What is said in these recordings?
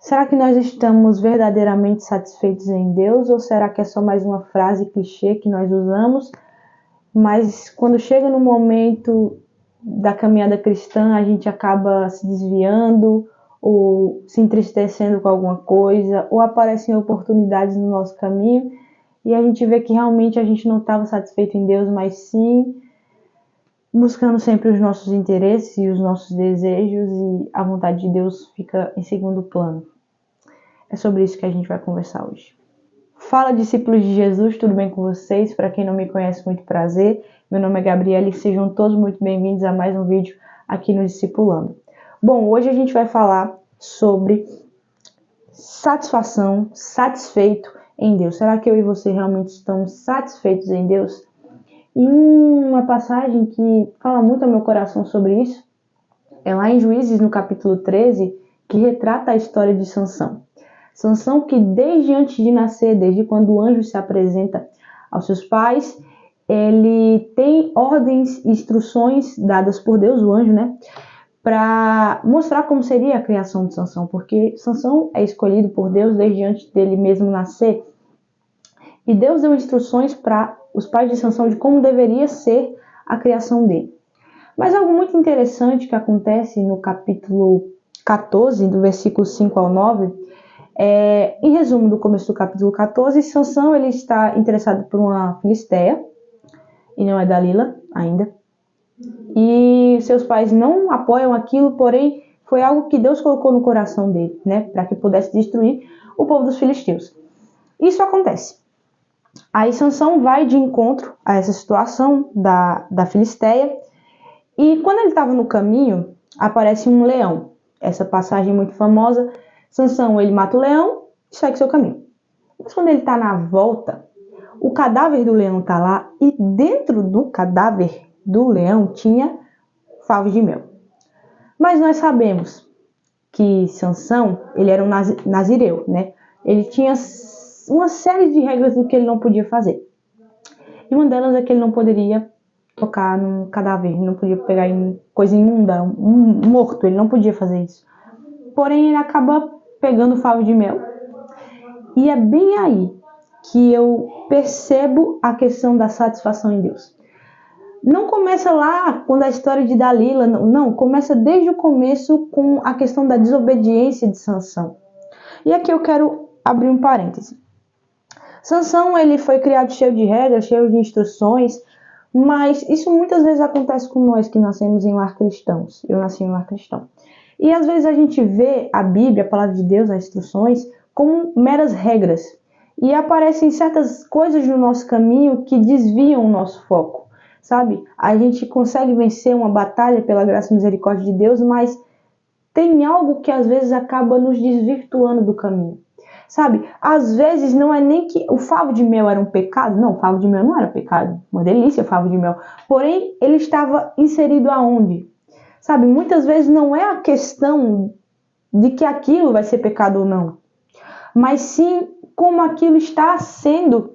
Será que nós estamos verdadeiramente satisfeitos em Deus ou será que é só mais uma frase clichê que nós usamos, mas quando chega no momento da caminhada cristã a gente acaba se desviando ou se entristecendo com alguma coisa, ou aparecem oportunidades no nosso caminho e a gente vê que realmente a gente não estava satisfeito em Deus, mas sim buscando sempre os nossos interesses e os nossos desejos e a vontade de Deus fica em segundo plano. É sobre isso que a gente vai conversar hoje. Fala, discípulos de Jesus, tudo bem com vocês? Para quem não me conhece, muito prazer. Meu nome é Gabriela e sejam todos muito bem-vindos a mais um vídeo aqui no Discipulando. Bom, hoje a gente vai falar sobre satisfação, satisfeito em Deus. Será que eu e você realmente estamos satisfeitos em Deus? E uma passagem que fala muito ao meu coração sobre isso é lá em Juízes, no capítulo 13, que retrata a história de Sansão. Sansão que desde antes de nascer, desde quando o anjo se apresenta aos seus pais, ele tem ordens e instruções dadas por Deus, o anjo, né? Para mostrar como seria a criação de Sansão, porque Sansão é escolhido por Deus desde antes dele mesmo nascer. E Deus deu instruções para os pais de Sansão de como deveria ser a criação dele. Mas algo muito interessante que acontece no capítulo 14, do versículo 5 ao 9, em resumo do começo do capítulo 14, Sansão ele está interessado por uma filisteia, e não é Dalila ainda, e seus pais não apoiam aquilo, porém foi algo que Deus colocou no coração dele, né, para que pudesse destruir o povo dos filisteus. Isso acontece. Aí Sansão vai de encontro a essa situação da filisteia, e quando ele estava no caminho, aparece um leão. Essa passagem muito famosa, Sansão ele mata o leão e segue seu caminho. Mas quando ele está na volta, o cadáver do leão está lá e dentro do cadáver do leão tinha favos de mel. Mas nós sabemos que Sansão ele era um nazireu, né? Ele tinha uma série de regras do que ele não podia fazer. E uma delas é que ele não poderia tocar num cadáver, ele não podia pegar em coisa imunda, um morto, ele não podia fazer isso. Porém, ele acaba pegando favo de mel. E é bem aí que eu percebo a questão da satisfação em Deus. Não começa lá quando a história de Dalila, não, começa desde o começo com a questão da desobediência de Sansão. E aqui eu quero abrir um parêntese. Sansão, ele foi criado cheio de regras, cheio de instruções, mas isso muitas vezes acontece com nós que nascemos em lar cristãos. Eu nasci em lar cristão. E às vezes a gente vê a Bíblia, a palavra de Deus, as instruções, como meras regras. E aparecem certas coisas no nosso caminho que desviam o nosso foco, sabe? A gente consegue vencer uma batalha pela graça e misericórdia de Deus, mas tem algo que às vezes acaba nos desvirtuando do caminho. Sabe, às vezes não é nem que o favo de mel era um pecado. Não, o favo de mel não era pecado. Uma delícia o favo de mel. Porém, ele estava inserido aonde? Sabe, muitas vezes não é a questão de que aquilo vai ser pecado ou não. Mas sim como aquilo está sendo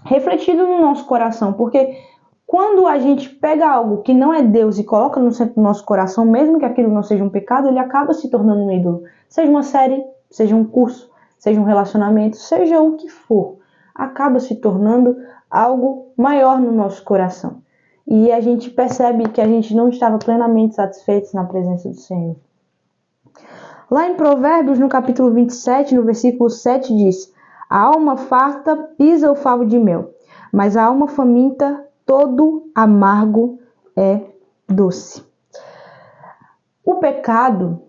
refletido no nosso coração. Porque quando a gente pega algo que não é Deus e coloca no centro do nosso coração, mesmo que aquilo não seja um pecado, ele acaba se tornando um ídolo. Seja uma série, seja um curso, seja um relacionamento, seja o que for, acaba se tornando algo maior no nosso coração. E a gente percebe que a gente não estava plenamente satisfeito na presença do Senhor. Lá em Provérbios, no capítulo 27, no versículo 7, diz: a alma farta pisa o favo de mel, mas a alma faminta, todo amargo é doce. O pecado,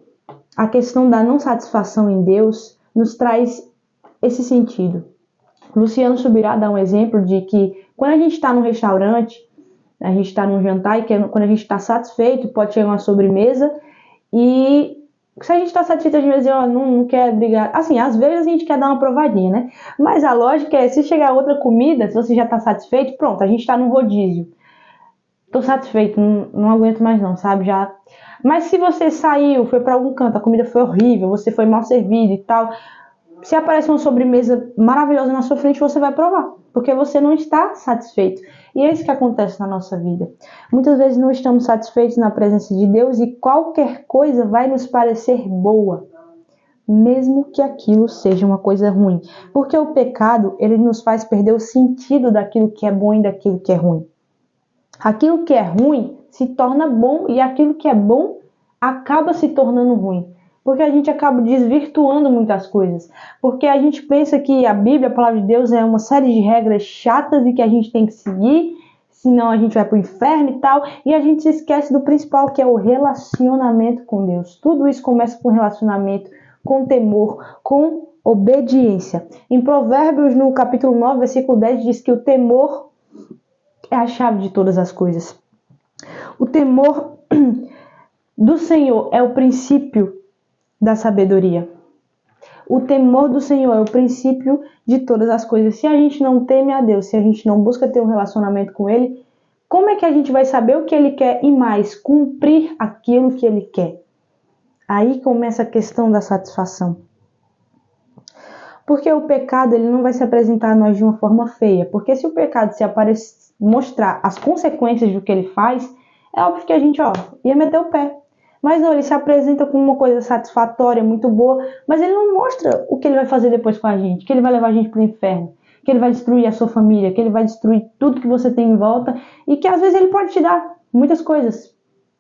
a questão da não satisfação em Deus, nos traz esse sentido. Luciano Subirá dá um exemplo de que quando a gente está num restaurante, a gente está num jantar e quando a gente está satisfeito, pode chegar uma sobremesa e se a gente está satisfeito, às vezes não quer brigar. Assim, às vezes a gente quer dar uma provadinha, né? Mas a lógica é, se chegar outra comida, se você já está satisfeito, pronto, a gente está num rodízio. Tô satisfeito, não aguento mais não, sabe? Já. Mas se você saiu, foi para algum canto, a comida foi horrível, você foi mal servido e tal, se aparece uma sobremesa maravilhosa na sua frente, você vai provar, porque você não está satisfeito. E é isso que acontece na nossa vida. Muitas vezes não estamos satisfeitos na presença de Deus e qualquer coisa vai nos parecer boa. mesmo que aquilo seja uma coisa ruim. Porque o pecado, ele nos faz perder o sentido daquilo que é bom e daquilo que é ruim. Aquilo que é ruim se torna bom e aquilo que é bom acaba se tornando ruim. Porque a gente acaba desvirtuando muitas coisas. Porque a gente pensa que a Bíblia, a palavra de Deus, é uma série de regras chatas e que a gente tem que seguir, senão a gente vai para o inferno e tal. E a gente se esquece do principal, que é o relacionamento com Deus. Tudo isso começa com relacionamento, com temor, com obediência. Em Provérbios, no capítulo 9, versículo 10, diz que o temor é a chave de todas as coisas. O temor do Senhor é o princípio da sabedoria. O temor do Senhor é o princípio de todas as coisas. Se a gente não teme a Deus, se a gente não busca ter um relacionamento com Ele, como é que a gente vai saber o que Ele quer e mais, cumprir aquilo que Ele quer? Aí começa a questão da satisfação. Porque o pecado, ele não vai se apresentar a nós de uma forma feia. Porque se o pecado mostrar as consequências do que ele faz, é óbvio que a gente, ia meter o pé. Mas não, ele se apresenta como uma coisa satisfatória, muito boa, mas ele não mostra o que ele vai fazer depois com a gente, que ele vai levar a gente para o inferno, que ele vai destruir a sua família, que ele vai destruir tudo que você tem em volta e que às vezes ele pode te dar muitas coisas.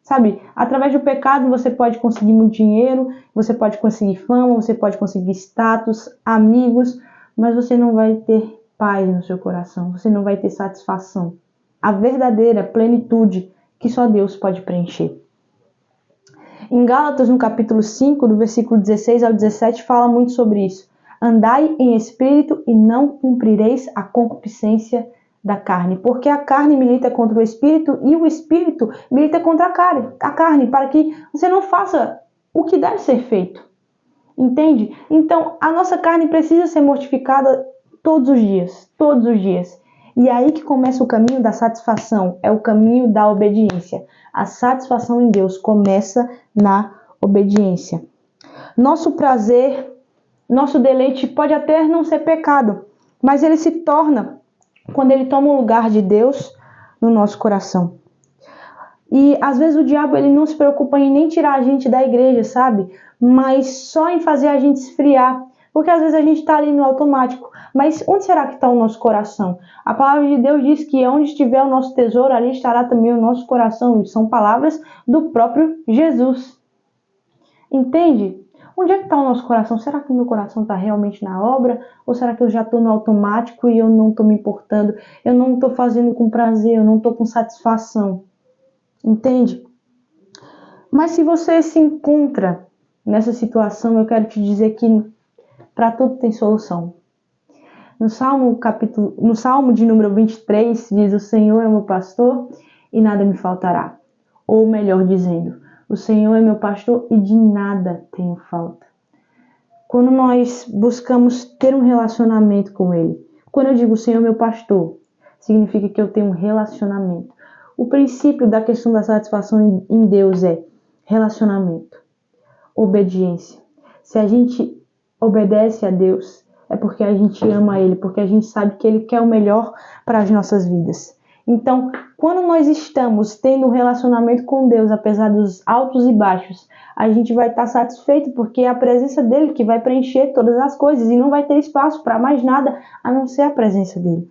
Sabe, através do pecado você pode conseguir muito dinheiro, você pode conseguir fama, você pode conseguir status, amigos, mas você não vai ter paz no seu coração, você não vai ter satisfação. A verdadeira plenitude que só Deus pode preencher. Em Gálatas, no capítulo 5, do versículo 16 ao 17, fala muito sobre isso. Andai em espírito e não cumprireis a concupiscência da carne, porque a carne milita contra o espírito e o espírito milita contra a carne, para que você não faça o que deve ser feito. Entende? Então, a nossa carne precisa ser mortificada todos os dias, todos os dias. E é aí que começa o caminho da satisfação, é o caminho da obediência. A satisfação em Deus começa na obediência. Nosso prazer, nosso deleite pode até não ser pecado, mas ele se torna quando ele toma o lugar de Deus no nosso coração. E às vezes o diabo ele não se preocupa em nem tirar a gente da igreja, sabe? Mas só em fazer a gente esfriar. Porque às vezes a gente está ali no automático. Mas onde será que está o nosso coração? A palavra de Deus diz que onde estiver o nosso tesouro, ali estará também o nosso coração. São palavras do próprio Jesus. Entende? Onde é que está o nosso coração? Será que o meu coração está realmente na obra? Ou será que eu já estou no automático e eu não estou me importando? Eu não estou fazendo com prazer, eu não estou com satisfação. Entende? Mas se você se encontra nessa situação, eu quero te dizer que para tudo tem solução. No Salmo de número 23, diz: o Senhor é meu pastor e nada me faltará. Ou melhor dizendo, o Senhor é meu pastor e de nada tenho falta. Quando nós buscamos ter um relacionamento com Ele, quando eu digo o Senhor é meu pastor, significa que eu tenho um relacionamento. O princípio da questão da satisfação em Deus é relacionamento, obediência. Se a gente obedece a Deus, é porque a gente ama Ele, porque a gente sabe que Ele quer o melhor para as nossas vidas. Então, quando nós estamos tendo um relacionamento com Deus, apesar dos altos e baixos, a gente vai estar satisfeito, porque é a presença dele que vai preencher todas as coisas e não vai ter espaço para mais nada a não ser a presença dele.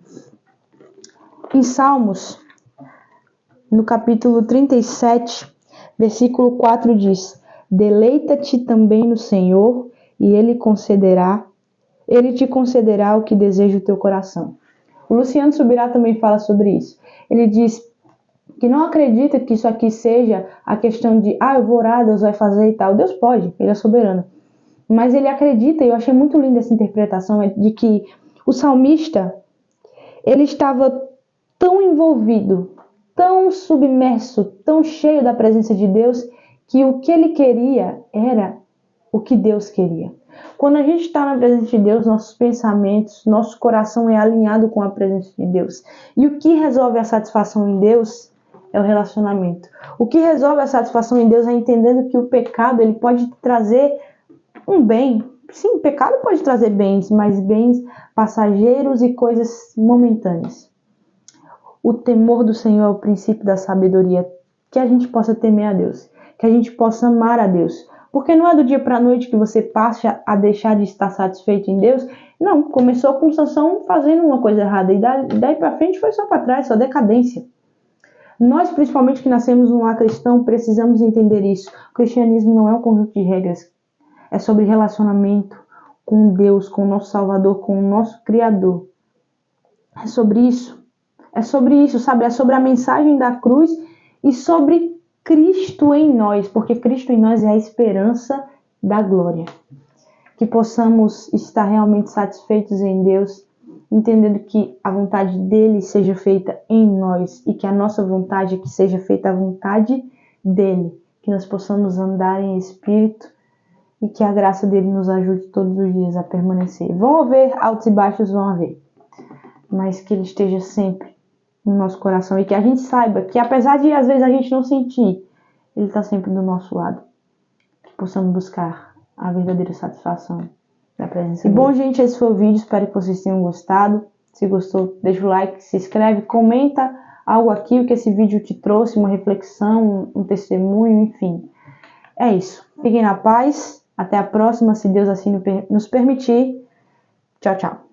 Em Salmos, no capítulo 37, versículo 4 diz: deleita-te também no Senhor e Ele te concederá o que deseja o teu coração. O Luciano Subirá também fala sobre isso. Ele diz que não acredita que isso aqui seja a questão de eu vou orar, Deus vai fazer e tal. Deus pode, Ele é soberano. Mas ele acredita, e eu achei muito linda essa interpretação, de que o salmista, ele estava tão envolvido, tão submerso, tão cheio da presença de Deus, que o que ele queria era o que Deus queria. Quando a gente está na presença de Deus, nossos pensamentos, nosso coração é alinhado com a presença de Deus. E o que resolve a satisfação em Deus é o relacionamento. O que resolve a satisfação em Deus é entendendo que o pecado ele pode trazer um bem. Sim, o pecado pode trazer bens, mas bens passageiros e coisas momentâneas. O temor do Senhor é o princípio da sabedoria, que a gente possa temer a Deus, que a gente possa amar a Deus. Porque não é do dia para a noite que você passa a deixar de estar satisfeito em Deus. Não, começou com Sansão fazendo uma coisa errada e daí para frente foi só para trás, só decadência. Nós, principalmente que nascemos num lar cristão, precisamos entender isso. O cristianismo não é um conjunto de regras, é sobre relacionamento com Deus, com o nosso Salvador, com o nosso Criador. É sobre isso. É sobre isso, sabe? É sobre a mensagem da cruz e sobre Cristo em nós, porque Cristo em nós é a esperança da glória. Que possamos estar realmente satisfeitos em Deus, entendendo que a vontade dele seja feita em nós e que a nossa vontade que seja feita a vontade dele, que nós possamos andar em espírito e que a graça dele nos ajude todos os dias a permanecer. Vão haver altos e baixos, vão haver, mas que ele esteja sempre no nosso coração e que a gente saiba que apesar de às vezes a gente não sentir, ele está sempre do nosso lado, que possamos buscar a verdadeira satisfação da presença dele. Bom, gente, esse foi o vídeo, espero que vocês tenham gostado. Se gostou, deixa o like, se inscreve, comenta algo aqui, o que esse vídeo te trouxe, uma reflexão, um testemunho, enfim. É isso. Fiquem na paz, até a próxima, se Deus assim nos permitir. Tchau, tchau.